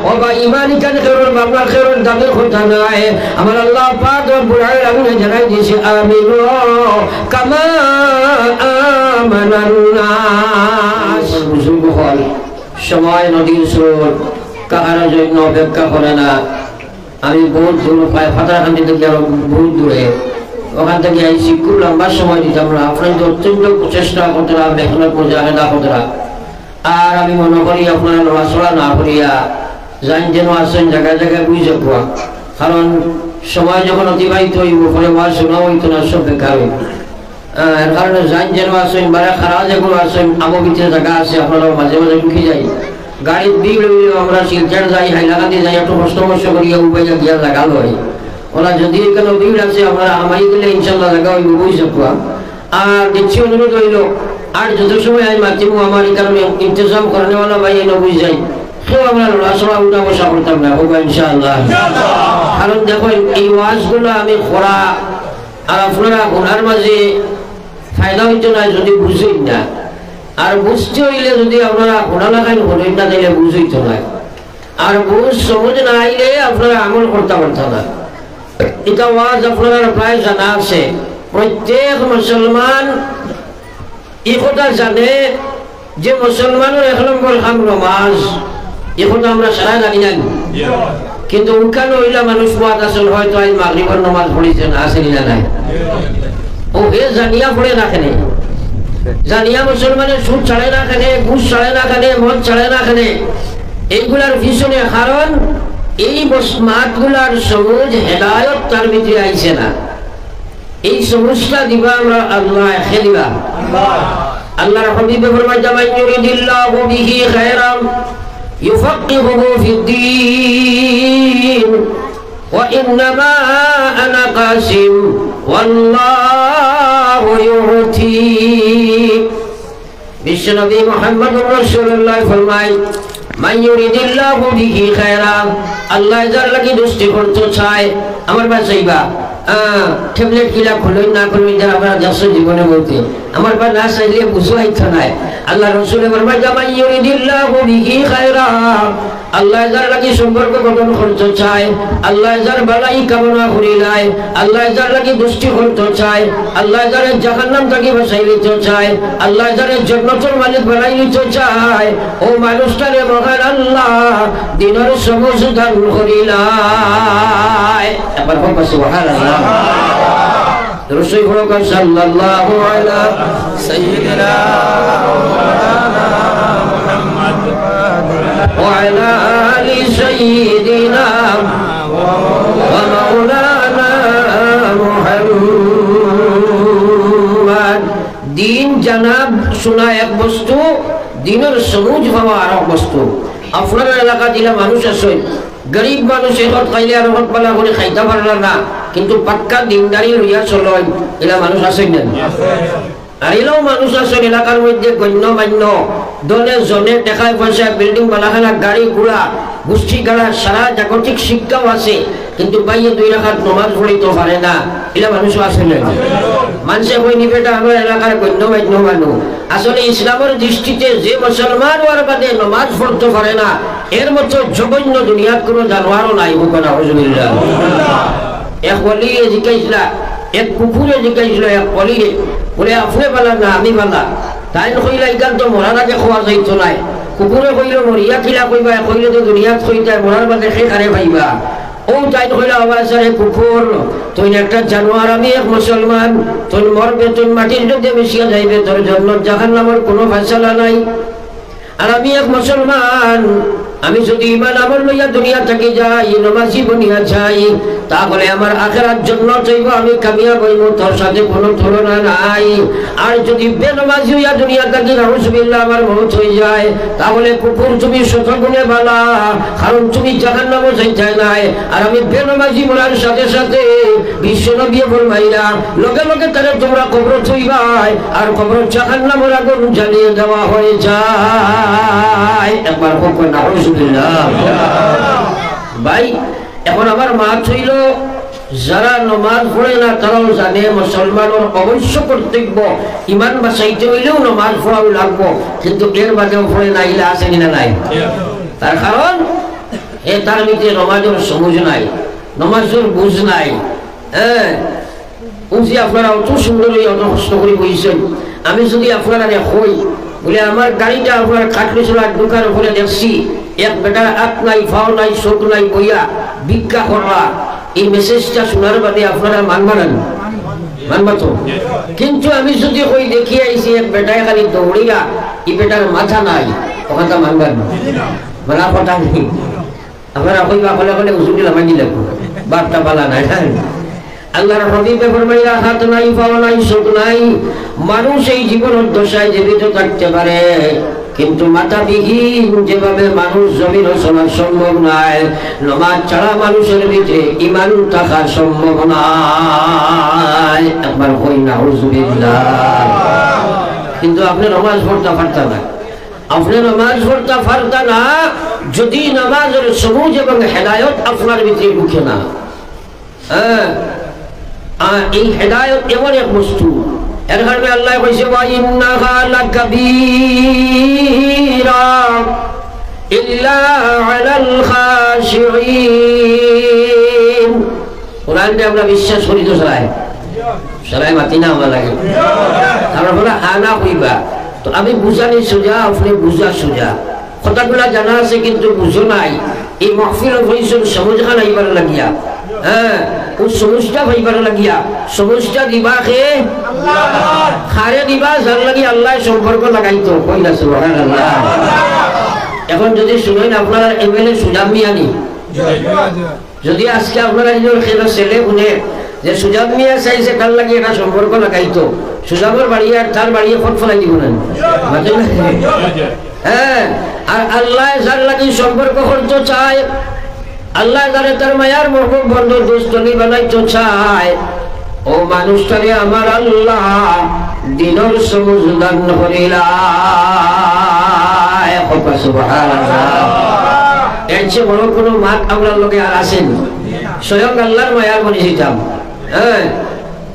ও বা ইমানি কান খেরর বাবা খেরর দামের কথা নাই আমার আল্লাহ পাক রব্বুল আলামিন জানাই দিয়েছে আমিন কামা আমানান নাস বুঝুন হল সময় নদীর স্রোত কাহার জন্য অপেক্ষা করে না আমি বহুত দূর পাই ফাটাখান্দি থেকে বহুত দূরে ওখান থেকে আইসি খুব লম্বা সময় দিতাম না আপনার অত্যন্ত চেষ্টা করতরা মেহনত মুজাহিদা করতরা আর আমি মনে করি আপনারা নড়াচড়া না করিয়া যান যেন আসেন জায়গায় জায়গায় বুঝে যাবো কারণ সময় যখন অতিবাহিত হইব পরে ওয়াজ শোনা হইতো না সব বেকার হইব এর কারণে যান যেন আসেন বারে খারাপ যেগুলো আসেন আমার ভিতরে জায়গা আছে আপনারা মাঝে মাঝে ঢুকে যাই গাড়ির বিল হইলেও আমরা শিলচর যাই হাইলাকান্দি যাই একটু কষ্ট করিয়া উপায় গিয়া জায়গা লয় ওরা যদি এখানে বিল আছে আমরা আমাই গেলে ইনশাল্লাহ জায়গা হইব বুঝ যাবো আর দিচ্ছি অনুরোধ হইল আর যত সময় আমি মাতিব আমার এই কারণে ইন্তজাম করানেওয়ালা ভাই এনে বুঝ যাই কেউ আমরা লড়াচড়া উঠা বসা করতাম না হোক ইনশাআল্লাহ কারণ দেখো এই ওয়াজগুলো আমি করা আর আপনারা ঘোরার মাঝে ফায়দা হইতো না যদি বুঝেন না আর বুঝতে হইলে যদি আপনারা ঘোরা লাগাই ঘোরেন না তাইলে বুঝইতো না আর বুঝ সহজ না আইলে আপনারা আমল করতে পারত না এটা ওয়াজ আপনারা প্রায় জানা আছে প্রত্যেক মুসলমান এই কথা জানে যে মুসলমানের এক নম্বর কাম নামাজ এই কথা আমরা সারা জানি না কিন্তু ওখানে হইলা মানুষ ওয়াজ আসল হয়তো আজ মাগরিবের নামাজ পড়িছে না আসেনি না নাই ও হে জানিয়া পড়ে না কেনে জানিয়া মুসলমানের সুদ ছাড়ে না কেনে ঘুষ ছাড়ে না কেনে মদ ছাড়ে না কেনে এইগুলার পিছনে কারণ এই মাতগুলার সবুজ হেদায়ত তার ভিতরে আইছে না এই সবুজটা দিবা আমরা আল্লাহ খেলিবা আল্লাহর হাবিব ফরমায় মান ইউরিদিল্লাহু বিহি খায়রান ইউফাক্কিহুহু ফিদ্দীন ওয়া ইন্নামা আনা কাসিম ওয়াল্লাহু ইউতি বিশ্বনবী মুহাম্মদুর রাসূলুল্লাহ ফরমায় মান ইউরিদিল্লাহু বিহি খায়রান আল্লাহ যার লাগি দুষ্টি করতে চায় আমার বাঁচাইবা ট্যাবলেট কিলা খুলই না খুলই যারা আমরা যাচ্ছ জীবনে বলতে আমার বা না চাইলে বুঝো আইতো নাই আল্লাহ রসুলের ফরমায় মান ইউরিদিল্লাহু বিহি খায়রান আল্লাহ যার লাগি সম্পর্ক গঠন করতে চায় আল্লাহ যার বালাই কামনা করি নাই আল্লাহ যার লাগি দুষ্টি করতে চায় আল্লাহ যার জাহান্নাম থেকে বাঁচাই নিতে চায় আল্লাহ যার জান্নাতের মালিক বানাই নিতে চায় ও মানুষটারে মহান আল্লাহ দিনের সবুজ দান করিলাই একবার বলবা সুবহানাল্লাহ রসুল হরকার সাল্লাল্লাহু আলা সাইয়্যিদিনা মুহাম্মদ ওয়া আলা আলি সাইয়্যিদিনা ওয়া মাওলানা মুহাম্মদ দিন জানাব শোনা এক বস্তু দিনের সবুজ হওয়া আর এক বস্তু আপনার এলাকা দিলা মানুষ আছে গরিব মানুষ এখন খাইলে আর হত পালা করে খাইতে পারল না কিন্তু পাক্কা দিনদারি লইয়া চলয় এলা মানুষ আছে না আর এলাও মানুষ আছে এলাকার মধ্যে গণ্যমান্য দলে জনে দেখায় পয়সা বিল্ডিং বানাখানা গাড়ি ঘোড়া গোষ্ঠী গাড়া সারা জাগতিক শিক্ষাও আছে কিন্তু বাইরে 2 রাকাত নামাজ পড়িতে পারে না এলা মানুষও আছে না মানুষে কই নিবেটা আমার এলাকার গণ্যমান্য মানুষ আসলে ইসলামের দৃষ্টিতে যে মুসলমান ওর বাদে নামাজ পড়তে পারে না এর মতো জঘন্য দুনিয়ার কোনো জানোয়ারও নাই হুকুম আউযুবিল্লাহ এক ওলি জিজ্ঞাসা এক কুকুরে জিজ্ঞাসা এক ওলি বলে আপনি বলা না আমি বলা তাই কইলা ইকান তো মরার আগে খোয়া যাইতো নাই কুকুরে কইল মরিয়া কিলা কইবা কইলে তো দুনিয়াত কইতা মরার বাদে খে খারে পাইবা ও তাই কইলা আওয়াজে কুকুর তুই একটা জানোয়ার আমি এক মুসলমান তুই মরবে তুই মাটির মধ্যে মিশিয়া যাইবে তোর জন্য জাহান্নামের কোনো ফয়সালা নাই আর আমি এক মুসলমান আমি যদি ঈমান আমল লইয়া দুনিয়া থেকে যাই নামাজি বনিয়া যাই তাহলে আমার আখিরাত জান্নাত হইব আমি কামিয়াব হইব তোর সাথে কোনো তুলনা নাই আর যদি বেনামাজি হইয়া দুনিয়া থেকে নাউজুবিল্লাহ আমার মওত হয়ে যায় তাহলে কুকুর তুমি শতগুণে ভালো কারণ তুমি জাহান্নামে যাইতে নাই আর আমি বেনামাজি মরার সাথে সাথে বিশ্বনবী ফরমাইলা লগে লগে তারে তোমরা কবর থইবাই আর কবর জাহান্নামের আগুন জ্বালিয়ে দেওয়া হয়ে যায় একবার কোন নাউজুবিল্লাহ ভাই এখন আমার মাত হইল যারা নামাজ পড়ে না তারাও জানে মুসলমানের অবশ্য কর্তব্য ইমান বাঁচাইতে হইলেও নামাজ পড়াও লাগবো কিন্তু এর বাদেও পড়ে না ইলা আছে না নাই তার কারণ তার ভিতরে নমাজের সমুজ নাই, নমাজের বুঝ নাই। হ্যাঁ, বুঝি আপনারা অত সুন্দর অত কষ্ট করে বইছেন। আমি যদি আপনারা হই বলে আমার গাড়িটা আপনার খাটলি চলার দোকান উপরে দেখছি, এক বেটার হাত নাই, ফাও নাই, চোখ নাই, বইয়া ভিক্ষা করবা, এই মেসেজটা শোনার বাদে আপনারা মানবান মানবা তো? কিন্তু আমি যদি কই দেখিয়ে আইছি এক বেটায় খালি দৌড়িয়া, এই বেটার মাথা নাই, ওখানটা মানবেন মানা কথা নেই। আপনারা কইবা বলে বলে উজুরি লামাই দিলে বার্তা পালা নাই। আল্লাহর হাবিবে ফরমাইয়া হাত নাই, পাও নাই, চোখ নাই, মানুষ এই জীবনের দশায় জীবিত থাকতে পারে, কিন্তু মাথা বিহীন যেভাবে মানুষ জমিন চলা সম্ভব নয়, নামাজ ছাড়া মানুষের ভিতরে ঈমান থাকা সম্ভব নয়। একবার কই নাউযুবিল্লাহ। কিন্তু আপনি নামাজ পড়তে পারতেন না, আপনি নামাজ পড়তে পারতেন না যদি নামাজের সবুজ এবং হেদায়ত আপনার ভিতরে ঢুকে না। হ্যাঁ, এই হেদায়ত এমন এক বস্তু, এর কারণে আল্লাহ কইছে ওয়া ইন্নাহা লাকাবীরা ইল্লা আলাল খাশিঈন। কোরআনকে আমরা বিশ্বাস করি তো সবাই মাতি না আমার লাগে, তারপরে আনা হইবা। তো আমি বুঝানি সোজা, আপনি বুঝা সোজা, কথাগুলা জানা আছে কিন্তু বুঝো নাই। এই মাহফিল হইছেন সমাজ খান আইবার লাগিয়া। হ্যাঁ, ও সমস্যা ভাইবার লাগিয়া, সমস্যা দিবা খে খারে দিবা যার লাগি আল্লাহ সম্পর্ক লাগাইতো। কইলা সুবহানাল্লাহ। এখন যদি শুনেন আপনারা এমএলএ সুজাব মিয়ানি, যদি আজকে আপনারা ছেলে শুনে যে সুজাব মিয়া চাইছে তার লাগি একটা সম্পর্ক লাগাইতো, সুজাবের বাড়ি আর তার বাড়ি ফটফলাই দিব না। হ্যাঁ, আর আল্লাহ যার লাগি সম্পর্ক করতে চায়, আল্লাহ যারে তার মায়ার মহবুব বন্ধু দোস্তনি বানাইতে চায়, ও মানুষটারে আমার আল্লাহ দিনের সবুজ দান করিলা। সুবহানাল্লাহ। এর চেয়ে বড় কোনো মাত আপনার লোকে আর আসেন? স্বয়ং আল্লাহর মায়ার মনে যেতাম। হ্যাঁ,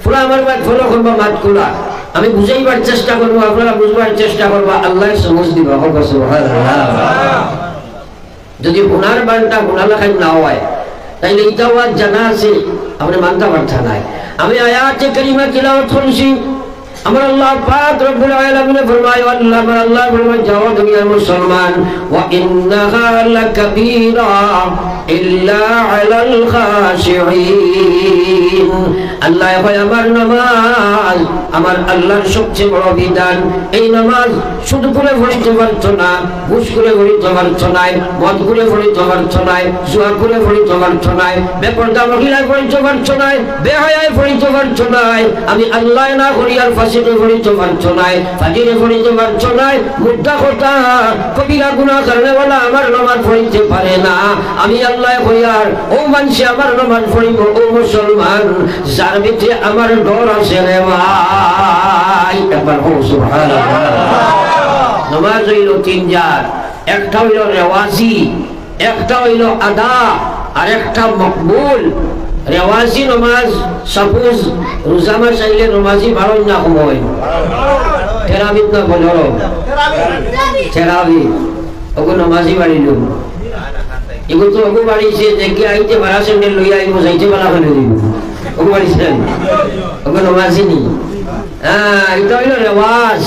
পুরা আমার মাত ফলো করবা, মাত খোলা আমি বুঝাইবার চেষ্টা করবো, আপনারা বুঝবার চেষ্টা করবা, আল্লাহ সবুজ দিবা। সুবহানাল্লাহ। যদি গুনার বানটা গুনা লেখায় না হয় তাইলে এটাও আর জানা আছে, আপনি মানতে পারছেন না। আমি আয়াতে কারিমা তিলাওয়াত করছি, আমার আল্লাহ পাক রব্বুল আলামিন ফরমায়, আল্লাহ ফরমায়, যাও দুনিয়ার মুসলমান, ওয়া ইন্নাহা লাকাবীরা ইল্লা আলাল খাশিঈন। আল্লাহ কয় আমার নামাজ আমার আল্লাহর সবচেয়ে বড় বিধান। এই নামাজ শুধু করে পড়িতে পারছো না, ঘুষ করে পড়িতে পারছো না, মদ করে পড়িতে পারছো না, জুয়া করে পড়িতে পারছো না, বেপরদা মহিলায় পড়িতে পারছো না, বেহায়ায় পড়িতে পারছো না, আমি আল্লাহ না করি আর ফাঁসিতে পড়িতে পারছো না, ফাজিরে পড়িতে পারছো না, মুদ্রা কথা কবিরা গুনাহ কারণেওয়ালা আমার নামাজ পড়িতে পারে না। আমি আল্লাহ কইয়ার ও মানুষে আমার নামাজ পড়িব, ও মুসলমান যার ভিতরে আমার ডর আছে রে ভাই। একবার ও সুবহানাল্লাহ। নামাজ হইল তিন জাত, একটা হইল রেওয়াজি, একটা হইল আদা, আর একটা মকবুল। রেওয়াজি নামাজ সাপোজ রোজা মাস আইলে নামাজি বারো না সময় তেরাবিত না বলো তেরাবি ওগো নামাজি বাড়িল, এগুলো তো ওগো বাড়িছে দেখে আইতে বারা সেন্ডেল লইয়া আইব যাইতে বালা ফেলে দিব, ওগো বাড়িছেন ওগো নামাজি নি। হ্যাঁ, এটা হইল রেওয়াজ।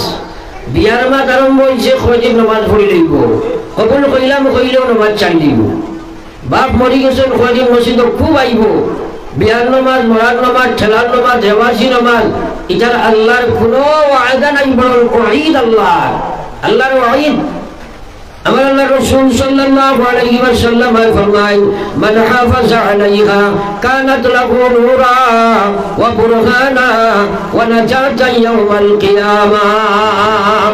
বিয়ার মাত আরম্ভ হয়েছে খোঁজে নামাজ পড়ি লইব, কবুল কইলাম কইলেও নামাজ চাই দিব। বাপ মরি গেছেন খোঁজে মসজিদ খুব আইব, বিয়ার নামাজ, মরার নামাজ, ঠেলার নামাজ, রেওয়াজি নামাজ, এটার আল্লাহর কোনো ওয়াদা নাই, বরং ওয়াইদ আল্লাহর ওয়াইদ। আমার আল্লাহ রাসূল সাল্লাল্লাহু আলাইহি ওয়াসাল্লাম ফরমায়, মান হাফাযা আলাইহা কানাত লাহু নূরা ওয়া বুরহানা ওয়া নাজাতা ইয়াউমাল কিয়ামাহ।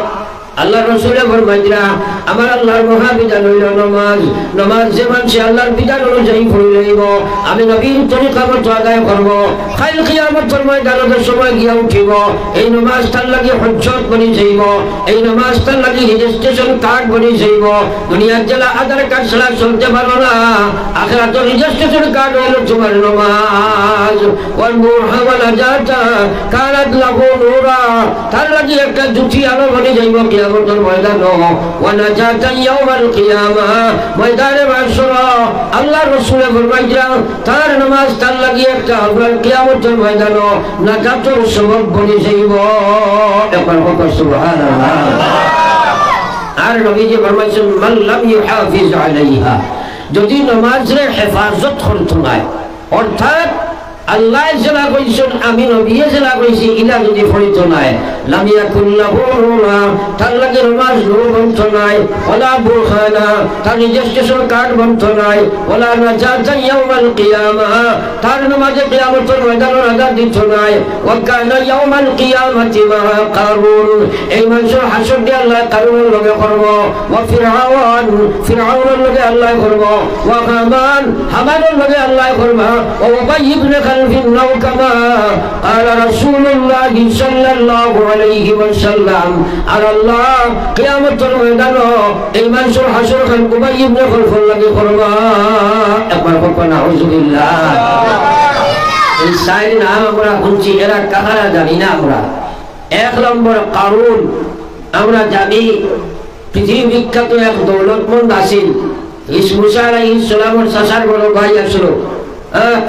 আল্লাহ রাসূলে ফরমাইরা আমার আল্লাহর মহাবিধান হইল নামাজ। নামাজ যে মানুষ আল্লাহর বিধান অনুযায়ী পড়ে লইব, আমি নবীর তরিকা মতো আদায় করব, কাল কিয়ামতের ময়দানের সময় গিয়া উঠিব, এই নামাজ তার লাগি হজ্জত বনি যাইব, এই নামাজ তার লাগি রেজিস্ট্রেশন কার্ড বনি যাইব। দুনিয়ার জেলা আধার কার্ড ছাড়া চলতে পারো না, আখিরাতের রেজিস্ট্রেশন কার্ড হইল তোমার নামাজ। ওয়াল মুহাওয়ালা জাতা কানাত লাহু নূরা, তার লাগি একটা জুতি আলো বনি যাইব কিয়ামতের ময়দান। ওয়া নাজাতা ইয়াউমাল কিয়ামাহ, ময়দানে মাশরা আল্লাহ রাসূল ফরমাইলেন তার নামাজ তার লাগি একটা আপনার কিয়ামতের ময়দানে নাজাতের সবব বনে যাইব। একবার বলো সুবহানাল্লাহ। আর নবীজি ফরমাইছেন মান লাম ইউহাফিজ আলাইহা, যদি নামাজের হেফাজত করতে নাই, অর্থাৎ আল্লাহ যেটা কইছেন আমি নবী যেটা কইছি ইলা যদি ফরিত নাই, লাম ইয়াকুল লাহু নুরা, তার লাগে নামাজ নূর বন্ধ নাই, ওয়ালা বুরহানা, তার রেজিস্ট্রেশন কার্ড বন্ধ নাই, ওয়ালা নাজাতা ইয়াউমাল কিয়ামাহ, তার নামাজে কিয়ামতের ময়দানে নাজাত দিত নাই। ওয়া কানা ইয়াউমাল কিয়ামাতি মা কারুন, এই মানুষের হাসর দিয়ে আল্লাহ কারুনের লগে করব। ওয়া ফিরআউন, ফিরআউনের লগে আল্লাহ করব। ওয়া হামান, হামানের লগে আল্লাহ করব। ওয়া উবাই ইবনে খালফিন কামা قال رسول الله صلى الله عليه وسلم, আর আল্লাহ কিয়ামতের ময়দানে এই মানুষের হাসর খান উবাই ইবনে খালফের লগে করব। একবার বলুন নাউজুবিল্লাহ। এই সাইর নাম আমরা শুনছি, এরা কাহারা জানি না আমরা। এক নম্বর কারুন, আমরা জানি পৃথিবী বিখ্যাত এক দৌলতমন্দ আছেন, মুসা আলাইহিস সালামের চাচার বড় ভাই আসলো।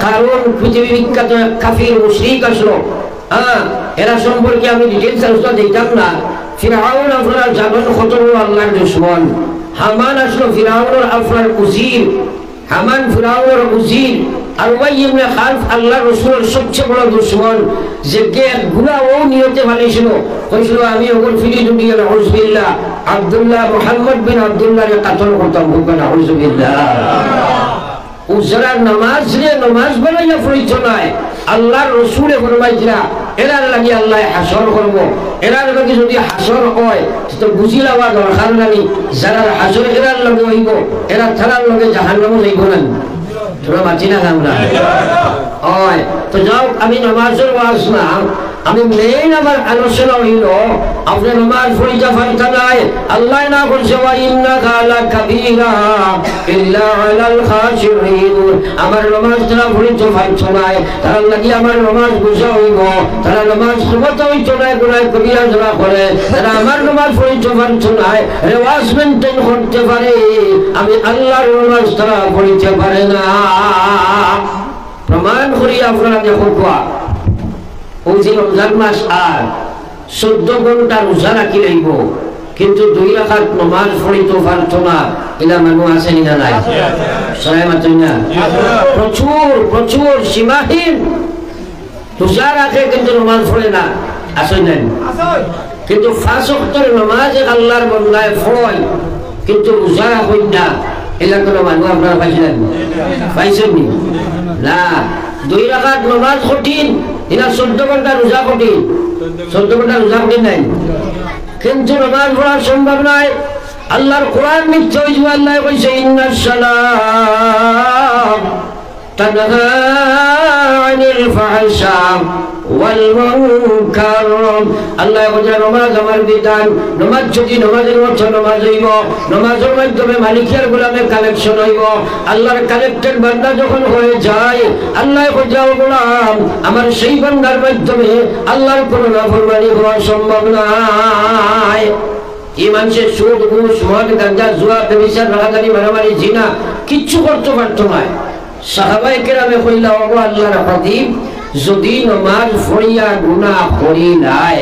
কারণ পৃথিবী বিখ্যাত এক কাফির মুশরিক আসলো। এরা সম্পর্কে আমি ডিটেইলস আলোচনা দিতাম না। ফিরআউন আপনারা জানেন কত বড় আল্লাহর দুশমন। হামান আসলো ফিরআউনের আপনার উজির, হামান ফিরআউনের উজির। আর উবাই ইবনে খালফ আল্লাহর রাসূলের সবচেয়ে বড় দুশমন, যে কে গুনাহ ও নিয়তে বানিয়েছিল, কইছিল আমি ওগর ফিরি দুনিয়া নাউজুবিল্লাহ আব্দুল্লাহ মুহাম্মদ বিন আব্দুল্লাহর কাতল করতাম, নাউজুবিল্লাহ। উজরার নামাজ রে নামাজ বানাইয়া ফরিত নাই, আল্লাহর রাসূলে ফরমাইছিলা এরার লাগি আল্লাহ হাসর করব। এরার লাগি যদি হাসর হয় তো বুঝি লওয়া দরকার নাই, যারা হাসর এরার লগে হইব এরা থানার লগে জাহান্নামে যাইব না। তোরা বাঁচি না আমরা হয় তো যাও। আমি নামাজের ওয়াজ না, আমি মেইন আমার আলোচনা হইল আপনি নামাজ পড়িতে পারতা নাই। আল্লাহ না বলছে ওয়া ইন্নাকা লাকাবীরা ইল্লা আলাল খাশিরিন, আমার নামাজ তারা পড়িতে পারতো নাই, তারা লাগি আমার নামাজ বুঝা হইব। তারা নামাজ সুবত হইতো না, গুনাহ কবিরা যারা করে তারা আমার নামাজ পড়িতে পারতো নাই, রেওয়াজ মেইনটেইন করতে পারে, আমি আল্লাহর নামাজ তারা পড়িতে পারে না। প্রমাণ করি আপনারা দেখো, ওই যে রমজান মাস আর 14 ঘন্টা রোজা রাখি রইব, কিন্তু 2 রাকাত নামাজ পড়িতে পারতো না, এলা মানুষ আছে না নাই? সবাই মাত্র না, প্রচুর প্রচুর সীমাহীন রোজা রাখে কিন্তু নামাজ পড়ে না, আসে না? কিন্তু 5 ওয়াক্তের নামাজ আল্লাহর বান্দায় পড়ে কিন্তু রোজা রাখেন না, এলা কোনো মানুষ আপনারা পাইছেন? পাইছেন না? 2 রাকাত নামাজ কঠিন, এরা 14 ঘন্টা রোজা কঠিন, 14 ঘন্টা রোজা কঠিন নাই, কিন্তু নামাজ পড়া সম্ভব নয়। আল্লাহর কোরআন মিথ্যা হইছে, আল্লাহ কইছে ইন্নাস সালাম তানহা আনিল ফাহশা ওয়াল মুনকার। আল্লাহ কইছে নামাজ আমার বিধান, নামাজ যদি নামাজের মতো নামাজ হইব, নামাজের মাধ্যমে মালিকের গোলামের কালেকশন হইব। আল্লাহর কালেক্টেড বান্দা যখন হয়ে যায়, আল্লাহ কইছে ও গোলাম আমার সেই বান্দার মাধ্যমে আল্লাহর কোনো নাফরমানি হওয়া সম্ভব নয়। এই মানুষের সুদ ঘুষ মদ গাঁজা জুয়া ব্যভিচার রাগাদারি মারামারি জিনা কিচ্ছু করতে পারতো না। সাহাবায়ে কেরামে কইলা ও আল্লাহর হাবিব যদি নামাজ পড়িয়া গুনাহ করি নাই,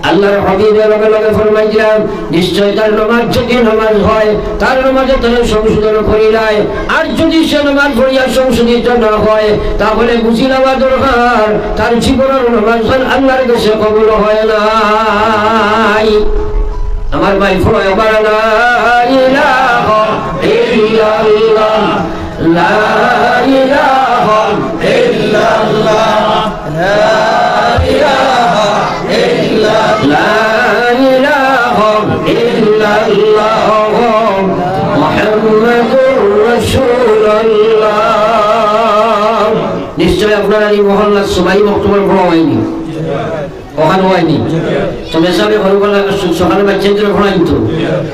আল্লাহর হাবিবের লগে লগে ফরমাইছিলেন নিশ্চয় তার নামাজ যদি নামাজ হয় তার নামাজে তার সংশোধন করি নাই, আর যদি সে নামাজ পড়িয়া সংশোধিত না হয় তাহলে বুঝি নেওয়া দরকার তার জীবনের নামাজ আল্লাহর কাছে কবুল হয় নাই। আমার ভাই ফোড়া আবার লা ইলাহা ইল্লাল্লাহ লা ইলাহা ইল্লাল্লাহ লা ইলাহা ইল্লাল্লাহ লা ইলাহা ইল্লাল্লাহ মুহাম্মাদুর রাসূলুল্লাহ। নিশ্চয় আপনারা এই মহল্লার সবাই বক্তব্য পড়া হয়নি, ওখানে হয়নি, তবে সবে সকালে বাচ্চাদের পড়াইন তো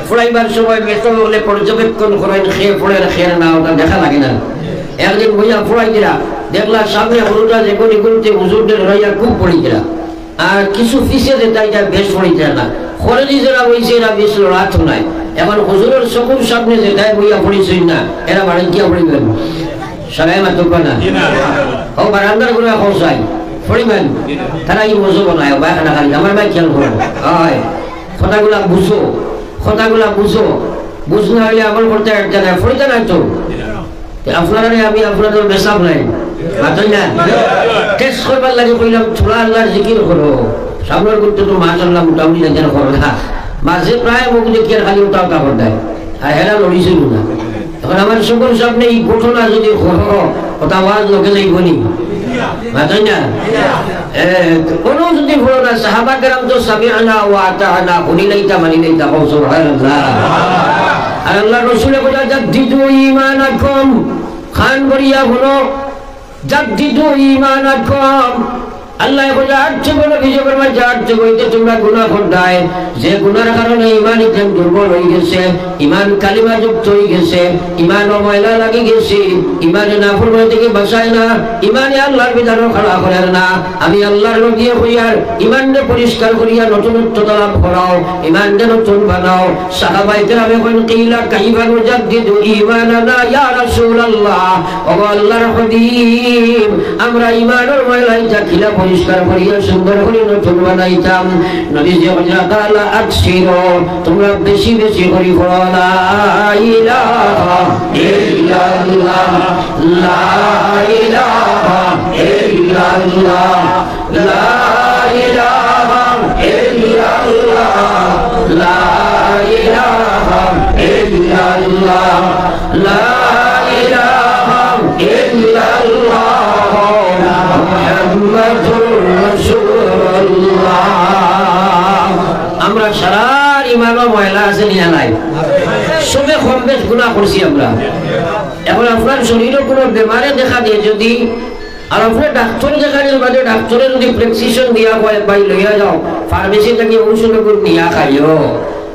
পড়াইবার সময় বেতন হলে পর্যবেক্ষণ করেন, খেয়ে পড়েন খেয়ে না, ওটা দেখা লাগে না। একদিন বইয়া পড়াই দিলা দেখলা সামনে হলুদা যে কোনি করতে হুজুরদের হইয়া খুব পড়ি দিলা, আর কিছু পিছে যেটা এটা বেশ পড়িতে না খরেজি যারা বইছে এরা বেশ রাত নাই এখন হুজুরের চকুর সামনে যেটাই বইয়া পড়িছই না এরা বাড়ি গিয়া পড়িবেন সবাই মাত্র না ও বারান্দার করে খসাই পড়িবেন তারা কি মজো বানায় বাইখানা খালি আমার ভাই খেয়াল করো হয় কথাগুলা বুঝো বুঝ না হলে আমল করতে একটা না পড়িতে নাই তো আপনারা আমি আপনাদের মেসাব নাই মাতই না টেস্ট করবার লাগে কইলাম ছোড়া আল্লাহর জিকির করো সামনের করতে তো মাশাআল্লাহ মোটামুটি যেন করো না মাঝে প্রায় মুখ দেখিয়ে খালি উঠাও কাপড় দেয় আর হেরা লড়িছিল না এখন আমার সকল সামনে এই ঘটনা যদি করো কথা আওয়াজ লোকে যাইবনি মাতই না কোনো যদি বলো না সাহাবা কেরাম তো সামিআনা ওয়া আতাআনা শুনিলাইতা মানিলাইতা সুবহানাল্লাহ আর আল্লাহ রাসূলে বলে জাদ্দিদু ঈমানাকুম খান করিয়া হলো জাদ্দিদু ঈমানাকুম আল্লাহ বলে আটছে বলে বিজয়ের মাঝে আটছে বইতে তোমরা গুনাহ করদায় যে গুনার কারণে ঈমান ইমান দুর্বল হয়ে গেছে ঈমান কালিমা যুক্ত হয়ে গেছে ঈমান ময়লা লাগি গেছে ঈমানে নাফরমানি থেকে বাঁচায় না ঈমানে আল্লাহর বিধান খাড়া করে না আমি আল্লাহর নবী হইয়ার ঈমানকে পরিষ্কার করিয়া নতুনত্ব লাভ করাও ঈমানকে নতুন বানাও সাহাবায়ে কেরামে কোন কিলা কাইফা নুজাদ্দিদু ঈমানানা ইয়া রাসূলুল্লাহ ও আল্লাহর হাবিব আমরা ঈমানের ময়লাটা খিলা পরিষ্কার করিয়া সুন্দর করে নতুন বানাইতাম নবীজি বলেন আকসিরু তোমরা বেশি বেশি করে পড়ো লা ইলাহা ইল্লাল্লাহ লা ইলাহা ইল্লাল্লাহ লা ইলাহা ইল্লাল্লাহ লা ইলাহা ইল্লাল্লাহ লা ইলাহা ইল্লাল্লাহ আমরা সারার ইমান ময়লা আছে নিয়ে নাই সবে কম বেশ গুনাহ করছি আমরা এখন আপনার শরীরে কোনো বেমারে দেখা দিয়ে যদি আর আপনার ডাক্তার দেখানোর বাদে ডাক্তারের যদি প্রেসক্রিপশন দিয়া হয় বাই লইয়া যাও ফার্মেসি থেকে ঔষধ করে নিয়া খাইও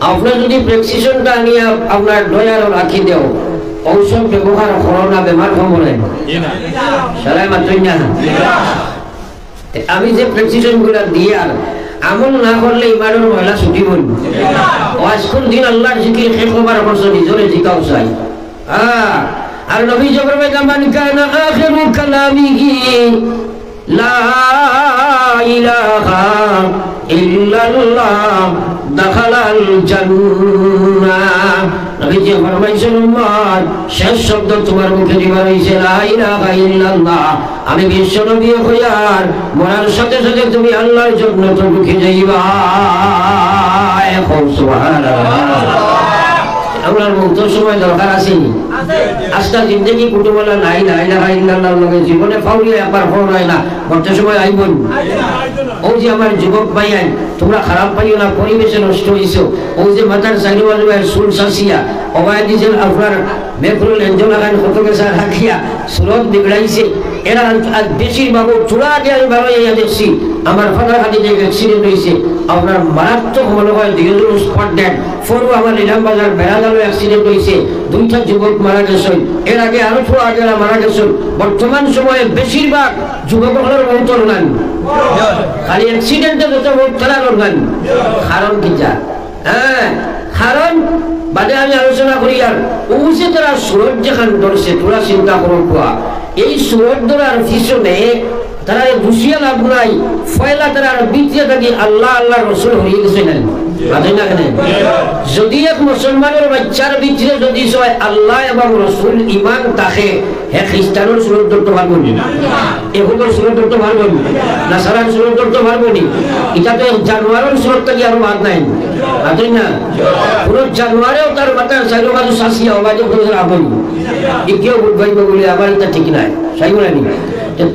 আপনার যদি প্রেসক্রিপশনটা নিয়ে আপনার ডয়ারও রাখি দেও ঔষধ ব্যবহার করো না বেমার কমলে সারাই মাত্রই না আমি যে প্রেসক্রিপশন গুলা দিয়ার আমল না করলে ইমানের ময়লা ছুটিব আজকের দিন আল্লাহর জিকির শেষ হবার অবশ্য নিজরে জিকাও চাই আর নবী জবরবে জামান কানা আখিরু কালামিহি লা ইলাহা ইল্লাল্লাহ দাখালাল জান্নাহ নবীজি ফরমাইছেন উম্মত শেষ শব্দ তোমার মুখে দিবার হইছে লা ইলাহা ইল্লাল্লাহ আমি বিশ্ব নবী হইয়ার মরার সাথে সাথে তুমি আল্লাহর জন্য তো মুখে যাইবা সুবহানাল্লাহ আপনার মুক্তর সময় দরকার আসেনি আজটা জিন্দগি কুটুমলা নাই না ইলাহা ইল্লাল্লাহর লগে জীবনে ফাউলি একবার ফোন হয় না বর্তমান সময় আইবন ও যে আমার যুবক ভাইয়ান তোমরা খারাপ পাইও না পরিবেশে নষ্ট হইছো ও যে মাথার সাইডে বাজবে সুল সাসিয়া অবায় দিছেন আপনার মেফরুল এঞ্জলা খান কতকে সার রাখিয়া সুরত বিগড়াইছে এরা বেশিরভাগ চূড়া দিয়ে আমি ভালো ইয়া দেখছি আমার ফাদার হাতে যে অ্যাক্সিডেন্ট হয়েছে আপনার মারাত্মক মনে হয় দিগের স্পট ডেড ফোরও আমার ইলাম বাজার বেড়াদালো অ্যাক্সিডেন্ট হয়েছে দুইটা যুবক মারা গেছেন এর আগে আরো ছোট আগে মারা গেছেন বর্তমান সময়ে বেশিরভাগ যুবকদের মৌতর গান খালি অ্যাক্সিডেন্টে যত মৌত খেলার গান কারণ কি যা কারণ বাদে আমি আলোচনা করি আর ওসে তারা সুরত যেখান ধরছে তোরা চিন্তা করো কোয়া এই সুরত ধরার পিছনে তারা দুসিয়া লাভ নাই ফয়লা তারা বিদ্যা থাকি আল্লাহ আল্লাহ রসুল হয়ে গেছে না যদি এক মুসলমানের বাচ্চার ভিতরে যদি সবাই আল্লাহ এবং রসুল ইমান থাকে হে খ্রিস্টানের সুরত ধরতে পারবো না এগুলোর সুরত ধরতে পারবো না সারার সুরত ধরতে পারবো না এটা তো জানোয়ারের সুরত থাকি আরো বাদ নাই না পুরো জানোয়ারেও তার মাথায় সাইড বাজু শাসিয়া অবাজে করে রাখবেন কেউ বুঝবাইব বলে আমার এটা ঠিক নাই সাই বলে নি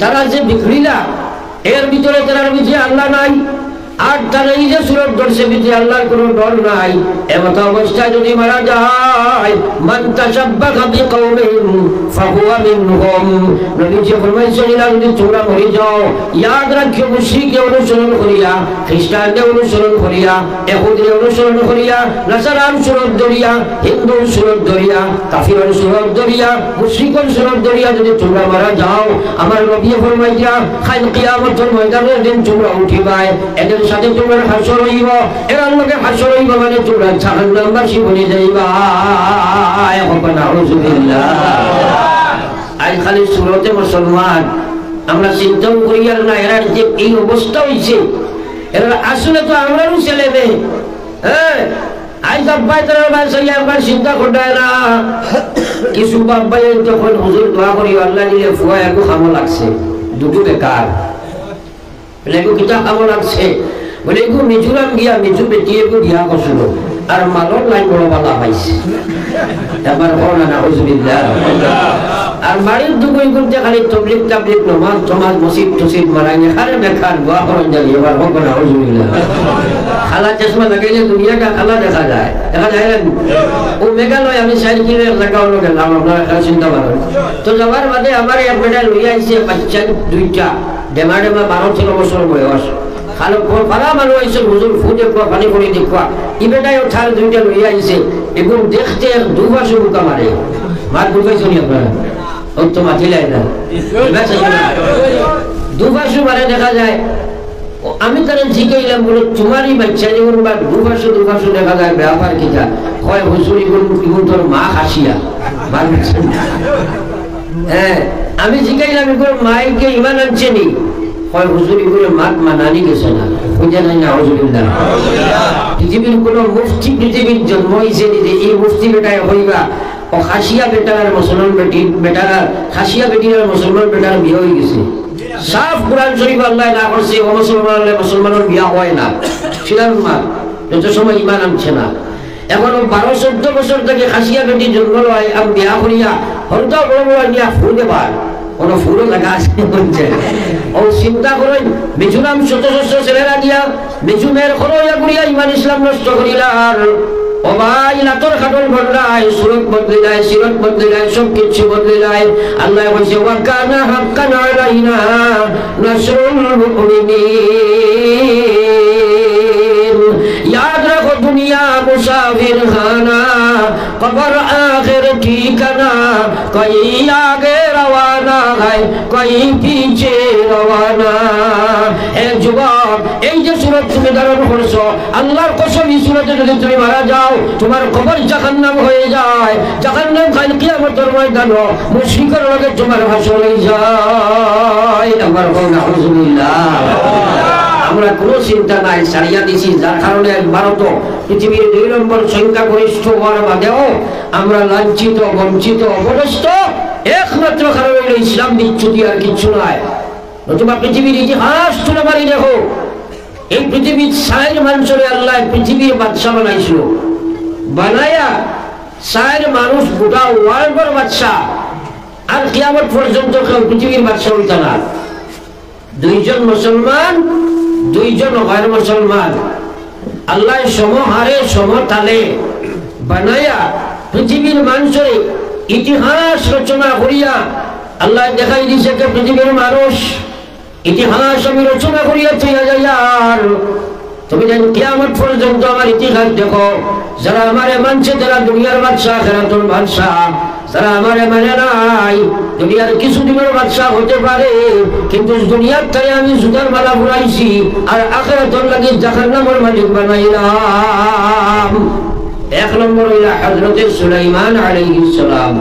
তারা যে বিক্রিলা এর ভিতরে তার ভিতরে আল্লাহ নাই আর তারা এই যে সুরত ধরছে ভিতরে আল্লাহর কোনো ডর নাই এমত অবস্থায় যদি মারা যায় মান তাশাব্বাহা বিকওমিন ফাহুয়া মিনহুম। নবীজি ফরমাইছেন যদি তোমরা মরে যাও ইয়াদ রাখিও মুশরিককে অনুসরণ করিয়া, খ্রিস্টানকে অনুসরণ করিয়া, ইহুদিকে অনুসরণ করিয়া, নাসারার সুরত ধরিয়া, হিন্দুর সুরত ধরিয়া, কাফিরের সুরত ধরিয়া, মুশরিকের সুরত ধরিয়া যদি তোমরা মারা যাও, আমার নবী ফরমাইয়া কাল কিয়ামতের ময়দানের দিন তোমরা উঠিবাই, এদের সাথে তোমরা হাসর হইব, এর লগে হাসর হইব মানে তোমরা জাহান্নামবাসী বনে যাইবা। আজ খালি সুরতে মুসলমান আমরা চিন্তাও করি আর না, এরা যে এই অবস্থা হয়েছে এরা আসলে তো আমরাও ছেলে মেয়ে। হ্যাঁ, আজ আব্বাই তারা বাসাই একবার চিন্তা করতে না, কিছু বাব্বাই তখন হুজুর দোয়া করি আল্লাহ দিলে ফুয়া একটু খামো লাগছে, দুটো বেকার বলে এগু কিতা খামো লাগছে, বলে এগু মিজোরাম গিয়া মিজু বেটি এগু বিয়া করছিল আর মালর লাইন বড় বালা পাইছে এবার হল না হুজুরিল্লাহ। আর বাড়ির দুগুই করতে খালি তবলিগ তাবলিগ নমাজ টমাজ মসজিদ টসিদ মারাই খারে বেকার দোয়া করেন জানি এবার হোক না হুজুরিল্লাহ। খালা চশমা লাগাইলে দুনিয়াটা খালা দেখা যায়, দেখা যায় না? ও মেঘালয় আমি সাইকেলের লাগানো গেলাম, আপনারা একটা চিন্তা করেন তো। যাওয়ার বাদে আমার এক বেটা লইয়া আইছে বাচ্চা দুইটা, ডেমা ডেমা 12-13 বছর বয়স। খালো পারা মানুষ আইসে হুজুর ফু দেখবা পানি করে দেখবা, ই বেটাই ওঠার দুইটা লইয়া আইছে, এগুলো দেখতে দুপাশে বুকা মারে। মার বুকাইছো নি আপনারা? ও তো মাতিলাই না, দুপাশে মারে দেখা যায়। আমি তারা জিজ্ঞাইলাম বলে তোমারই বাচ্চা যেমন বা দুপাশে দেখা যায় ব্যাপার কিটা হয় হুজুর ইগুন তোর মা হাসিয়া মার বাচ্চা। হ্যাঁ, আমি জিজ্ঞাইলাম এগুলো মাইকে ইমান আনছে নি, হয় হুজুর এগুলো মাত মানানি গেছে না, বুঝে নাই না হুজুরিল্লাহ। পৃথিবীর কোন মুফতি পৃথিবীর জন্ম হয়েছে যে এই মুফতি বেটায় হইবা ও খাসিয়া বেটার আর মুসলমান বেটির বেটার, খাসিয়া বেটির আর মুসলমান বেটার বিয়ে হয়ে গেছে। সাফ কোরআন শরীফ আল্লাহ না করছে ও মুসলমানের বিয়া হয় না, ছিলাম মা যত সময় ইমান আনছে না। এখনো 12-14 বছর থেকে খাসিয়া বেটি জন্ম লয়, আমি বিয়া করিয়া হরতা বড় বড় নিয়া ফুল দেবার কোন ফুলও দেখা আছে বলছে। ও চিন্তা করেন মিজুরাম শত শত ছেলেরা দিয়া মিজুমের খরইয়া করিয়া ইমান ইসলাম নষ্ট করিলার। ও ভাই লাতর খাটল বদলায়, সুরত বদলিলায়, সিরত বদলিলায়, সব কিছু বদলিলায়। আল্লাহ বলছে ওয়া কানা হাক্কান আলাইনা নাসরুল মুমিনিন। याद रखो दुनिया मुसाफिर खाना, कब्र आखिर ठिकाना, कोई आगे रवाना है कोई पीछे रवाना। ए যুবক, এই যে সূরা তুমি ধারণ করছো, আল্লাহর কসম এই সূরাতে যদি তুমি মারা যাও তোমার কবর জাহান্নাম হয়ে যায়। জাহান্নাম কাল কিয়ামতের ময়দানে মুশরিকের লগে তোমার হাসর হয়ে যায়। আমার বলা আলহামদুলিল্লাহ। আমরা কোনো চিন্তা নাই সারিয়া দিছি, যার কারণে ভারত পৃথিবীর 2 নম্বর সংখ্যা গরিষ্ঠ হওয়ার বাদেও আমরা লাঞ্ছিত, বঞ্চিত, অপদস্থ। একমাত্র কারণ হইল ইসলাম বিচ্যুতি, আর কিচ্ছু নয়। নতুবা পৃথিবীর ইতিহাস তুলে মারি দেখো, এই পৃথিবীর 4 মানুষের আল্লাহ পৃথিবীর বাদশা বানাইছিল, বানায়া 4 মানুষ গোটা ওয়ার্ল্ডের বাদশা। আর কিয়ামত পর্যন্ত কেউ পৃথিবীর বাদশা হইত না। 2 জন মুসলমান, 2 জন গैर মুসলমান। আল্লাহ সমহারে সমতালে বানায়া পৃথিবীর মানুষের ইতিহাস রচনা করিয়া আল্লাহ দেখাই দিছে যে পৃথিবীর মানুষ ইতিহাস আমি রচনা করিয়া চলে যাই। আর তুমি যেন কিয়ামত পর্যন্ত আমার ইতিহাস দেখো, যারা আমারে মানছে তারা দুনিয়ার বাদশা, আখিরাতের বাদশা। যারা আমারে মানে নাই দুনিয়ার কিছুদিনের বাদশা হতে পারে, কিন্তু দুনিয়ার তাই আমি জুতার মালা ঘুরাইছি আর আখিরাতের লাগি জাহান্নামের মালিক বানাইলাম। 1 নম্বর হইল হযরত সুলাইমান আলাইহিস সালাম।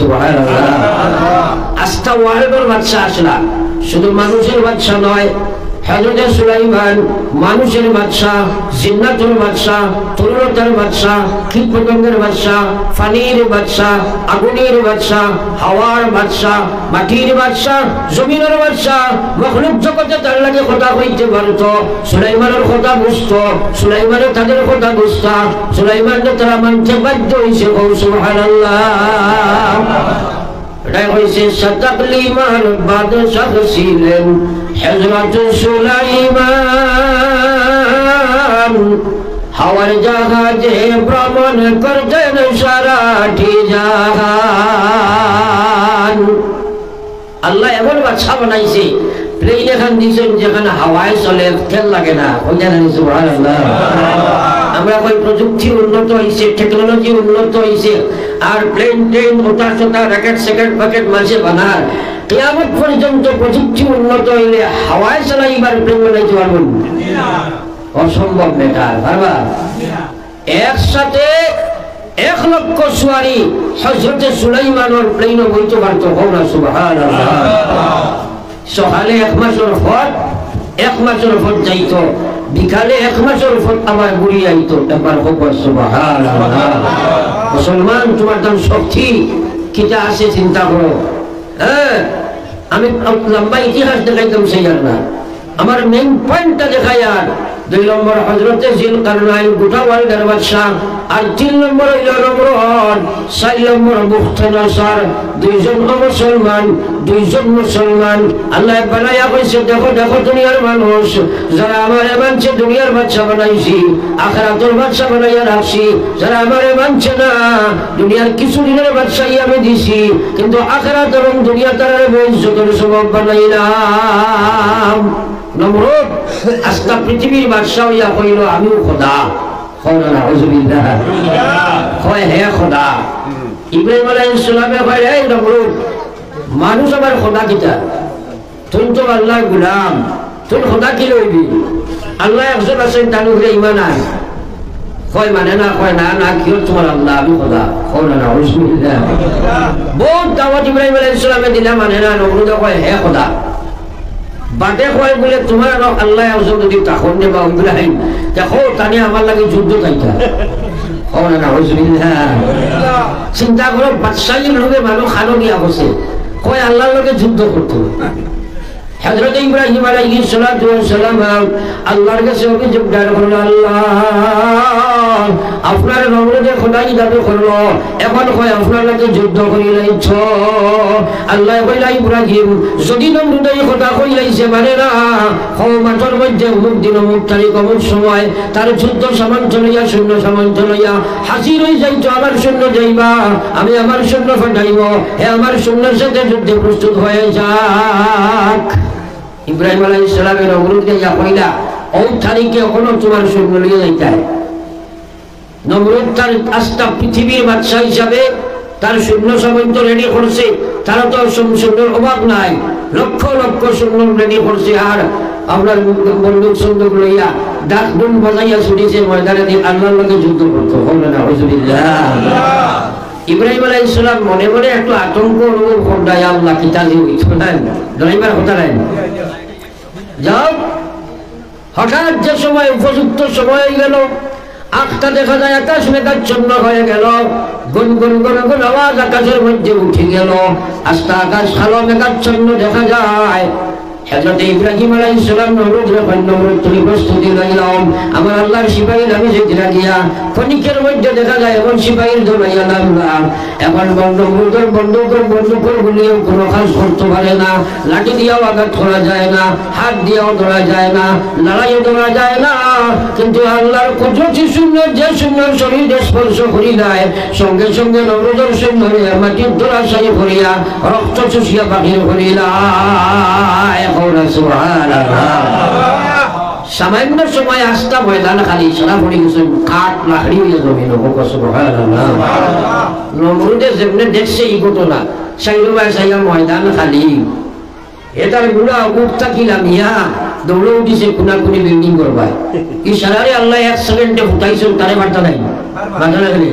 সুবহানাল্লাহ। আস্তা ওয়ার্ল্ডের বাদশা আসলা, শুধু মানুষের বাদশা নয়। হযরত সুলাইমান মানুষের বাদশা, জিন্নাতের বাদশা, তরুণতার বাদশা, কীটপতঙ্গের বাদশা, পানির বাদশা, আগুনের বাদশা, হাওয়ার বাদশা, মাটির বাদশা, জমিনের বাদশা। মখলুক জগতে তার লাগে কথা কইতে পারত, সুলাইমানের কথা বুঝত, সুলাইমানের তাদের কথা বুঝতা, সুলাইমানের তারা মানতে বাধ্য হইছে। সুবহানাল্লাহ। এটাই হইছে সাতাকলিমার বাদশাহ ছিলেন হযরত সুলাইমান। হাওয়ার জাহাজে ভ্রমণ করতেন সারাটি জাহান। বাচ্চা বানাইছে প্লেন এখান দিয়েছেন যেখানে হাওয়ায় চলে তেল লাগে না সুবহানাল্লাহ আমরা কই প্রযুক্তি উন্নত হয়েছে টেকনোলজি উন্নত হয়েছে আর প্লেন ট্রেন ওটা চোটা রকেট সেকেট প্যাকেট মাঝে বানার কিয়ামত পর্যন্ত প্রযুক্তি উন্নত হইলে হাওয়ায় চালাইবার প্লেন বানাইতে পারবেন অসম্ভব বেকার পারবা একসাথে 1 লক্ষ সওয়ারি হযরত সুলাইমানের প্লেনও বইতে পারতো হোনা সুবহানাল্লাহ সকালে 1 মাসের ফট 1 মাসের ফট যাইতো বিকালে 1 মাসের ফট আবার ঘুরি আইতো একবার হোক সুবহানাল্লাহ মুসলমান তোমার দাম শক্তি কিটা আছে চিন্তা করো আমি লম্বা ইতিহাস দেখাইতাম সেই না আমার মেইন পয়েন্টটা দেখাই আর 2 নম্বর হযরতে জিলকারনাইন গোটা ওয়ার্ল্ডের বাদশা আর 3 নম্বর হইল নমরুদ 4 নম্বর মুখতানাসার দুইজন মুসলমান আল্লাহ বানায়া কইছে দেখো দেখো দুনিয়ার মানুষ যারা আমারে মানছে দুনিয়ার বাদশা বানাইছি আখিরাতের বাদশা বানাইয়া রাখছি যারা আমারে মানছে না দুনিয়ার কিছু দিনের বাদশাই আমি দিছি কিন্তু আখিরাত এবং দুনিয়া তারারে বেইজ্জতের সবব বানাইলাম নমরুদ আজকে পৃথিবীর বাদশা হইয়া কইল আমিও খোদা কওনা নাউযুবিল্লাহ কয় হে খোদা ইব্রাহিম আলাইহিস সালামে কয় হে নমরুদ মানুষ আমার খোদা কিটা তুই তো আল্লাহর গোলাম তুই খোদা কি লইবি আল্লাহ একজন আছেন তার উপরে ঈমান আয় কয় মানে না কয় না না কি তোমার আল্লাহ আমি খোদা কওনা নাউযুবিল্লাহ বহুত দাওয়াত ইব্রাহিম আলাইহিস সালামে দিলা মানে না নমরুদ কয় হে খোদা বাটে কয় বলে তোমার আল্লাহ একজন যদি তখন নেবা ওইগুলা দেখো তানে আমার লাগে যুদ্ধ চাইতা কওনা নাউযুবিল্লাহ চিন্তা করো বাদশাহীর লোকে মানুষ খানো দিয়া বসে কয় আল্লাহর লগে যুদ্ধ করতে হযরত ইব্রাহিম আলাইহিস সালাতু ওয়াস সালাম আল্লাহর কাছে অভিযোগ করলেন আল্লাহ আপনার নমরুদে খোদাই দাবি করলো এখন কয় আপনার লগে যুদ্ধ করিলাইছ আল্লাহ কইলা ইব্রাহিম যদি নমরুদে খোদা কইলাইছে মানে না কওমাতর মধ্যে অমুক দিন অমুক তারিখ অমুক সময় তার যুদ্ধ সামন্ত লইয়া সৈন্য সামন্ত লইয়া হাজির হয়ে যাইতো আমার সৈন্য যাইবা আমি আমার সৈন্য পাঠাইব হে আমার সৈন্যের সাথে যুদ্ধে প্রস্তুত হয়ে যাক ইব্রাহিম আলাইহিস সালামের নমরুদকে ইয়া কইলা ওই তারিখে কোনো তোমার সৈন্য লইয়া যাইতে নমরুদ তার আস্থা পৃথিবীর বাদশা হিসাবে তার সৈন্য সামন্ত রেডি করছে তারা তো সৈন্যের অভাব নাই লক্ষ লক্ষ সৈন্য রেডি করছে আর আপনার বন্দুক সন্দুক লইয়া ডাক ডুম বাজাইয়া ছুটিছে ময়দানে দিয়ে আল্লাহর লগে যুদ্ধ করতো কওনা নাউযুবিল্লাহ ইব্রাহিম আলাইহিস সালাম মনে মনে একটু আতঙ্ক অনুভব করলেন আল্লাহ কি তাজি হইতো না ড্রাইভার হতে নাই যাও হঠাৎ যে সময় উপযুক্ত সময় হয়ে গেল আখটা দেখা যায় আকাশ মেঘাচ্ছন্ন হয়ে গেল গুনগুন গুনগুন আওয়াজ আকাশের মধ্যে উঠে গেল আস্তে আকাশ কালো মেঘাচ্ছন্ন দেখা যায় হযরত ইব্রাহিম আলাইহিস সালাম নমরুদের নমরুদ তুমি প্রস্তুতি লইলাম আমার আল্লাহর সিপাহী আমি যেদিনা গিয়া খনিকের মধ্যে দেখা যায় এমন সিপাহীর ধরাইয়া নামলাম এখন নমরুদের বন্দুকের গুলিও কোনো কাজ করতে পারে না লাঠি দিয়েও আঘাত করা যায় না হাত দিয়েও ধরা যায় না লড়াইও ধরা যায় না কিন্তু আল্লাহর কুদরতি শূন্য যে শূন্যর শরীরে স্পর্শ করি নাই সঙ্গে সঙ্গে নমরুদের শূন্যরে মাটির ধরাশায়ী করিয়া রক্ত চুষিয়া বাহির করিলা সামান্য সময় আস্থা ময়দান খালি সারা পড়ে গেছে কাঠ লাকড়ি হয়ে জমি নমরুদে যেমনি দেখছে এই ঘটনা সাইডে সাইয়া ময়দান খালি এটার গুলা উঠতা কিলাম ইয়া দৌড়ে উঠিছে কোনাকুনি বিল্ডিং করবায় এই সারারে আল্লাহ 1 সেকেন্ডে ফুটাইছেন তারে বার্তা নাই বার্তা লাগলে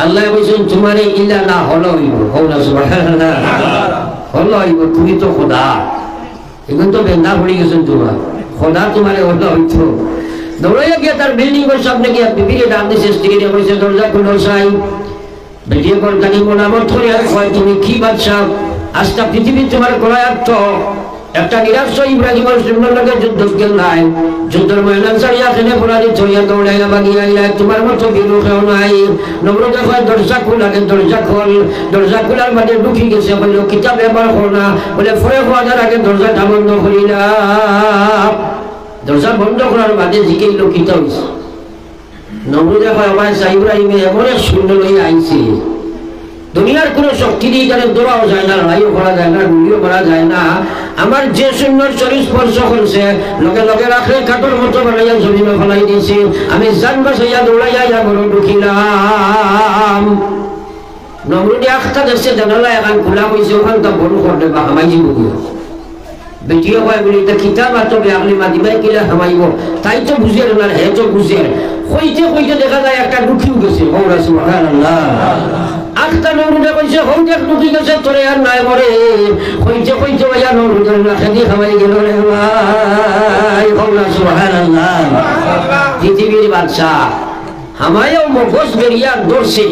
আল্লাহ বলছেন তোমারে ইল্লা না হলো হইব কওনা সুবহানাল্লাহ হলো হইব তুমি তো খোদা এখন তো বেন্দা পড়ে গেছেন তোমার খোদা তোমারে হলো হইতো দৌড়াইয়া গিয়ে তার বিল্ডিং এর সামনে গিয়ে বিবিকে ডাক দিয়েছে স্ত্রীকে বলেছে দরজা খুলো সাই বেরিয়ে পর তাকে মোনামত করে কয় তুমি কি বাদশা আজটা পৃথিবী তোমার করায়ত্ত একটা নিরাশ ইব্রাহিমের সৈন্যর লগে যুদ্ধ গেলাই যুদ্ধের ময়দান ছাড়িয়া খেলে পরাজিত হইয়া দৌড়াইয়া বাগিয়া আইলা তোমার মতো বীর কেউ নাই নমরুদ কয় দরজা খোল আগে দরজা খোলার বাদে ঢুকি গেছে বলল কিতাব ব্যবহার করো না বলে ফরে হওয়ার আগে দরজাটা বন্ধ করিলাম দরজা বন্ধ করার বাদে জিকেই লোকিত হয়েছে। নমরুদে কয় আমার ইব্রাহিমে এমন এক সৈন্য লইয়া আইছে দুনিয়ার কোনো শক্তি দিয়ে যারা দৌড়াও যায় না, লড়াইও করা যায় না, গুলিও করা যায় না। আমার যে শূন্যর শরীর স্পর্শ করছে লগে লগে রাখলে কাঠের মতো বানাইয়া জমিনে ফেলাই দিয়েছি। আমি জান বাসাইয়া দৌড়াইয়া ঘরে ঢুকিলাম। নমরুদি আখটা দেখছে জানালা এখন খোলা হয়েছে, ওখান তা বড় করলে বা হামাই যাব বেটিও হয় বলে এটা কিতাব আর তবে আপনি মাদিবাই কিলা হামাইব, তাই তো বুঝে না, হে তো বুঝে হইতে হইতে দেখা যায় একটা ঢুকিও গেছে। আখটা নমরুদে কইছে হই দেখ ঢুকি গেছে, তোরে আর নাই মরে হইতে হইতে ভাইয়া নমরুদের না খেদি হামাই গেল রে ভাই। সুবহানাল্লাহ। পৃথিবীর বাদশা হামায়ও মগজ বেরিয়া দৌড়ছে।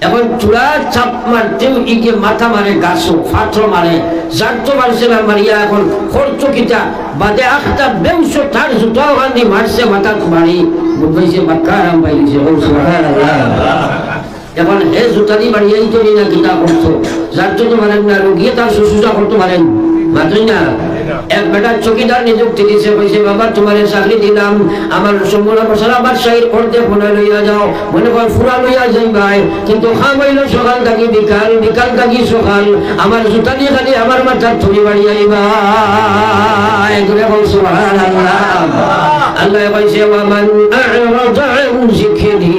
এখন চূড়া চাপ মারতেও ইকে মাথা মারে, গাছও ফাটর মারে, জারতো মারছে না মারিয়া এখন খরচকিটা বাদে আখটা বেউস তার জুতাও গান্ধী মারছে মাথা মারি বুঝাইছে বাক্কা আরাম পাইছে। এখন হে জুতানি বাড়িয়েই তো না কিতা করতো, জারতো তো মারেন না, রুগিয়ে তার শুশ্রূষা করতে পারেন মাত্রই না। এক বেটা চকিদার নিযুক্তি দিছে, কইছে বাবা তোমার চাকরি দিলাম, আমার সম্পূর্ণ মশলা বাদশাহীর পর্দে ফোনে লইয়া যাও, মনে কর ফুরা লইয়া যাই ভাই, কিন্তু খাম হইল সকাল থাকি বিকাল, বিকাল থাকি সকাল, আমার জুতা দিয়ে খালি আমার মাথার থুড়ি বাড়ি আইবা। আল্লাহ কইছে ওয়ামান আ'রাদা আন যিকরি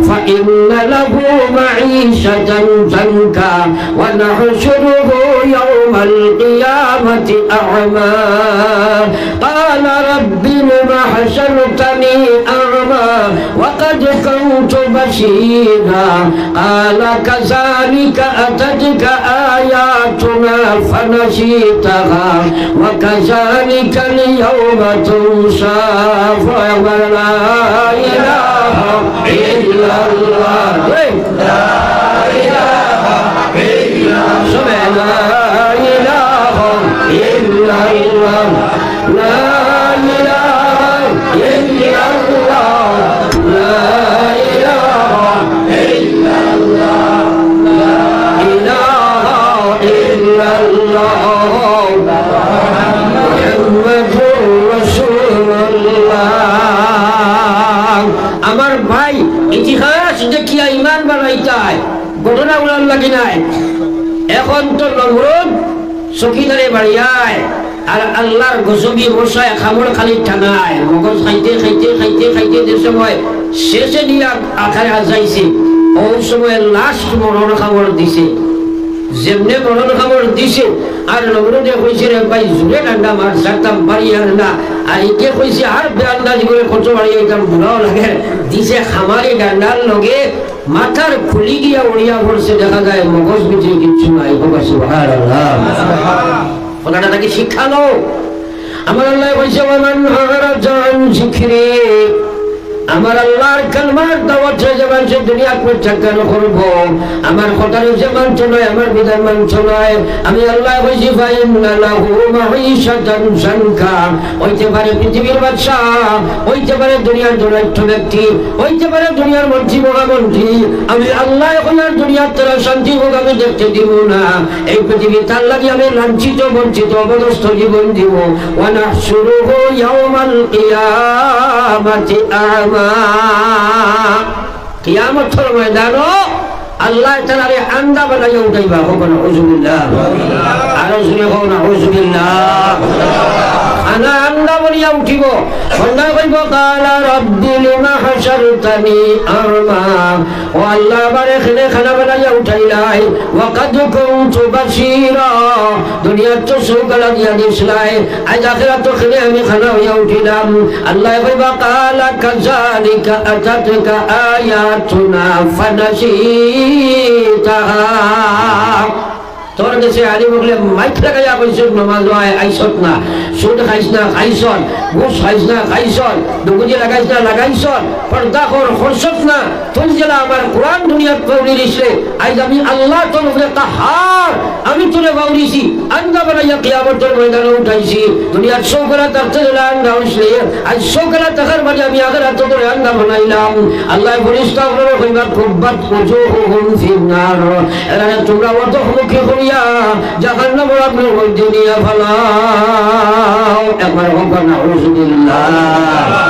فإن له معيشة ضنكا ونحشره يوم القيامة أعمى قال رب لم حشرتني أعمى وقد كنت بصيرا قال كذلك أتتك آياتنا فنسيتها وكذلك اليوم تنسى لا إله إلا الله لا إله إلا الله لا إله إلا الله لا إله إلا الله لا إله إلا الله لا إله إلا الله محمد رسول الله। আমার ভাই ইতিহাস দেখিয়া ইমান বানাইতাই ঘটনা উড়ান লাগি নাই। এখন তো নমরুদ চকিদারে বাড়িয়ায় আর আল্লাহর গজবি মশায় খামড় খালি টানায়, মগজ খাইতে খাইতে খাইতে খাইতে যে সময় শেষে দিয়া আখারে আজাইছে, ওই সময় লাস্ট মরণ খামড় দিছে। যেমনে মরণ খামড় দিছে আর নমরুদে কইছে রে ভাই জুড়ে ডান্ডা মার সারতাম বাড়ি আর না, আর একে কইছে আর বেআন্দাজি করে কত বাড়ি এইটার বুড়াও লাগে দিছে খামারি ডান্ডার লগে মাথার খুলি গিয়া উড়িয়া পড়ছে, দেখা যায় মগজ ভিতরে কিচ্ছু নাই। সুবহানাল্লাহ। কথাটা তাকে শিক্ষালো। আমার আল্লাহ কইছে ওয়ামান আ'রাদা আন যিকরি, আমার আল্লাহর কালমার দাওয়াত জবান সে দুনিয়া প্রত্যাখ্যান করব, আমার কথার জবান নয়, আমার বিধান মানছ নয়। আমি আল্লাহ কইছি ফাইন্না লাহু মাঈশাতান যানকা, হইতে পারে পৃথিবীর বাদশা, হইতে পারে দুনিয়ার ধনাঢ্য ব্যক্তি, হইতে পারে দুনিয়ার মন্ত্রী মহামন্ত্রী, আমি আল্লাহ এখন আর দুনিয়ার তারা শান্তি হোক আমি দেখতে দিব না। এই পৃথিবী তার লাগি আমি লাঞ্ছিত বঞ্চিত অবদস্থ জীবন দিব। ওয়া নাহশুরুহু ইয়াওমাল কিয়ামাতি আ'মা, কিয়ামতের ময়দানে আল্লাহ তাআলারে আন্দা বানাইয়া উঠাইবা। হোক না আউযুবিল্লাহ, আর জুরে হোক না আউযুবিল্লাহ। আনা আন্দা বলিয়া উঠিব, বন্ধা কইব কালা রব্বি লিমা হাশারতানি আ'মা, ও আল্লাহ বারে খেলে খানা বানাইয়া উঠাইলাই, ওয়া কাদ কুনতু বাসীরা, দুনিয়ার তো সৌকালা দিয়া দিছলাই, আজ আখিরাত তো খেলে আমি খানা হইয়া উঠিলাম। আল্লাহ কইবা কালা কাযালিকা আতাতকা আয়াতুনা ফানাসিতাহা, তোর কাছে আলী বলে মাইক লাগাইয়া কইছ নামাজ হয় আইছত না, সুদ খাইছ না খাইছন, ঘুষ খাইছ না খাইছন, দুগুজি লাগাইছ না লাগাইছন, পর্দা কর খরচত না, তুই জেলা আমার কোরআন দুনিয়াত পৌঁছে দিছে। আজ আমি আল্লাহ তোর উপরে কাহার, আমি তোরে বাউরিছি, আন্দা বানাইয়া কিয়ামতের ময়দানে উঠাইছি। দুনিয়ার সৌকরা তারতে জেলা আন্দা হইছে, আজ সৌকরা তাকার বাড়ি আমি আখিরাত তোরে আন্দা বানাইলাম। আল্লাহ ফেরেশতা বলে কইবা কুব্বাত ওজুহুহুম ফিন্নার, এরা তোমরা অত মুখে করিয়া জাহান্নামের আগুনের মধ্যে নিয়ে ফেলাও। একবার হোক না আউযুবিল্লাহ,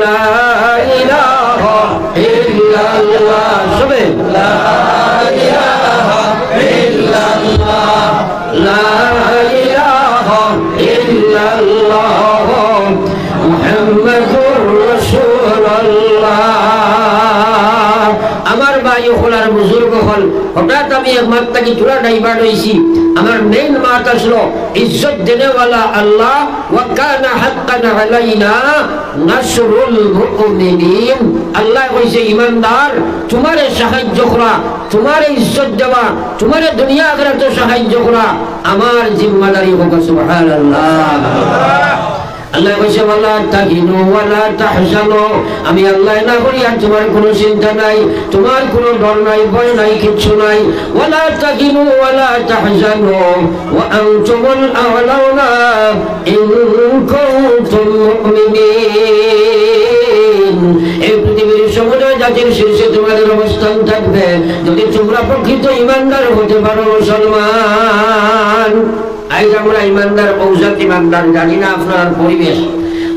লা ইলাহা ইল্লাল্লাহ, সবে লা ইলাহা লা ইলাহা ইল্লাল্লাহ মুহাম্মাদুর রাসূলুল্লাহ। আমার ভাই হলার বুজুর্গ হল, হঠাৎ আমি এক মাঠ থেকে চূড়া ডাইবার হয়েছি। আমার মেইন মাঠ আসলো ইজ্জত দেনেওয়ালা আল্লাহ, ওয়া কানা হাক্কান আলাইনা নাসরুল মুমিনিন। আল্লাহ কইছে ইমানদার তোমারে সাহায্য করা, তোমারে ইজ্জত দেওয়া, তোমারে দুনিয়া আখিরাতে সাহায্য করা আমার জিম্মাদারি হোক। সুবহানাল্লাহ। আল্লাহ কইছে ওয়ালা তাহিনু ওয়ালা তাহজানু, আমি আল্লাহ না করি আর তোমার কোনো চিন্তা নাই, তোমার কোনো ডর নাই, ভয় নাই, কিচ্ছু নাই। ওয়ালা তাহিনু ওয়ালা তাহজানু ওয়া আনতুমুল আ'লাউনা ইন কুনতুম মুমিনিন। এই পৃথিবীর সমুদ্র জাতির শীর্ষে তোমাদের অবস্থান থাকবে যদি তোমরা প্রকৃত ঈমানদার হতে পারো মুসলমান। আজ আমরা ইমানদার, ঔজাত ইমানদার জানি না আপনার পরিবেশ।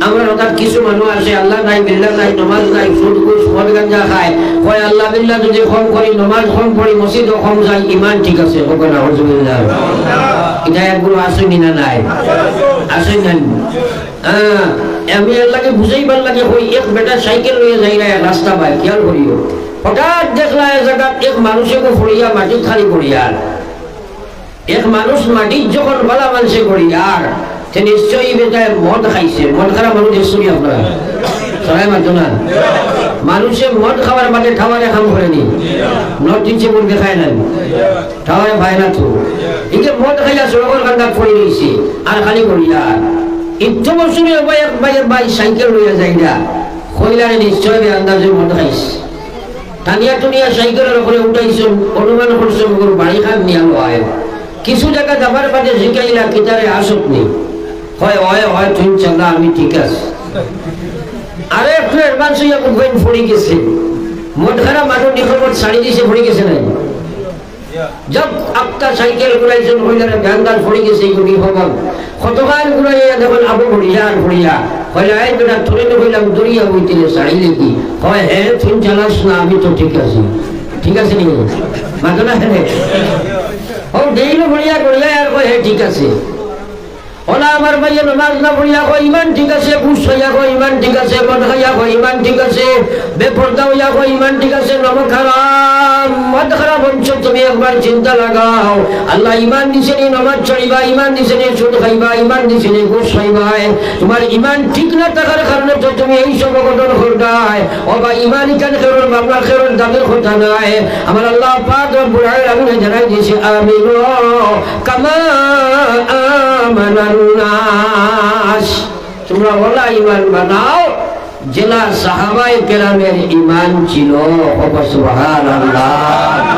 আমরা হঠাৎ কিছু মানুষ আছে আল্লাহ নাই, বিল্লাহ নাই, নমাজ নাই, সুদ ঘুষ মদ গাঞ্জা খায়, কয় আল্লাহ বিল্লাহ যদি কম করি, নমাজ কম পড়ি, মসজিদ কম যাই, ইমান ঠিক আছে। এটা একগুলো আসেনি না নাই? আসেন না? আমি আল্লাহকে বুঝাইবার লাগে কই এক বেটা সাইকেল লইয়া যাই না রাস্তা পায়, খেয়াল করিও। হঠাৎ দেখলা এক জায়গাত এক মানুষকে ফড়িয়া মাটি খালি করিয়া, এক মানুষ মাটির যখন বলা মানুষে করি আর সে নিশ্চয়ই বেটায় মদ খাইছে। মদ খাওয়া মানুষ দেখছি আপনারা সবাই মাত্র না? মানুষে মদ খাওয়ার বাদে খাওয়ারে খাম করেনি, নর্থ ইস্টে বলতে খায় না, খাওয়ারে ভাই না তো এই মদ খাইয়া সড়কের কান্দাত পড়ে রয়েছে আর খালি করি আর ইচ্ছ বছরে এক ভাই সাইকেল লইয়া যাই না, কইলারে নিশ্চয় আন্দাজে মদ খাইছে। টানিয়া টুনিয়া সাইকেলের উপরে উঠাইছেন, অনুমান করছেন বাড়ি খান নিয়ে হয়। কিছু জায়গা যাবার বাদে শিখাইলা কিতারে আসত নেই, হয় হয় হয় তুই চালা আমি ঠিক আছে। আরে একটু অ্যাডভান্স হইয়া বুঝবেন ফড়ি গেছে, মদ খারা মানুষ নিখবর ছাড়ি দিছে, ফড়ি গেছে নাই? যব আপকা সাইকেল ঘুরাইছেন হইলারে ভ্যানদার ফড়ি গেছে, এইগুলি খবর কতকাল ঘুরাইয়া দেখুন আবু ভরিয়া আর ভরিয়া হইলা এই বেটা ধরে হইলাম দরিয়া বইতে ছাড়ি দেখি, হয় হ্যাঁ তুই চালাস না আমি তো ঠিক আছি। ঠিক আছে নি মাতো না? হ্যাঁ ও দেইলো ভরিয়া করিয়া আর কয় হ্যাঁ ঠিক আছে। ওলা আমার ভাইয়া নামাজ না পড়িয়া কয় ইমান ঠিক আছে, ঘুষ খাইয়া কয় ইমান ঠিক আছে, মদ খাইয়া কয় ইমান ঠিক আছে, বেপরদা হইয়া কয় ইমান ঠিক আছে, নমক হারাম মদ খারাপ বঞ্চ। তুমি একবার চিন্তা লাগাও, আল্লাহ ইমান দিছে নি নমাজ চড়িবা, ইমান দিছে নি সুদ খাইবা, ইমান দিছে নি ঘুষ খাইবা, তোমার ইমান ঠিক না থাকার কারণে তো তুমি এই সব ঘটন ঘটায়। ও বা ইমান ইকান খেরোর বাংলা খেরোর দামের কথা নাই। আমার আল্লাহ পাক রব্বুল আলামিন জানাই দিয়েছে আমিনু কামা আমানান নাস, তোমরা ওলা ইমান বানাও জেলা সাহাবায়ে কেরামের ইমান ছিল। সুবহানাল্লাহ।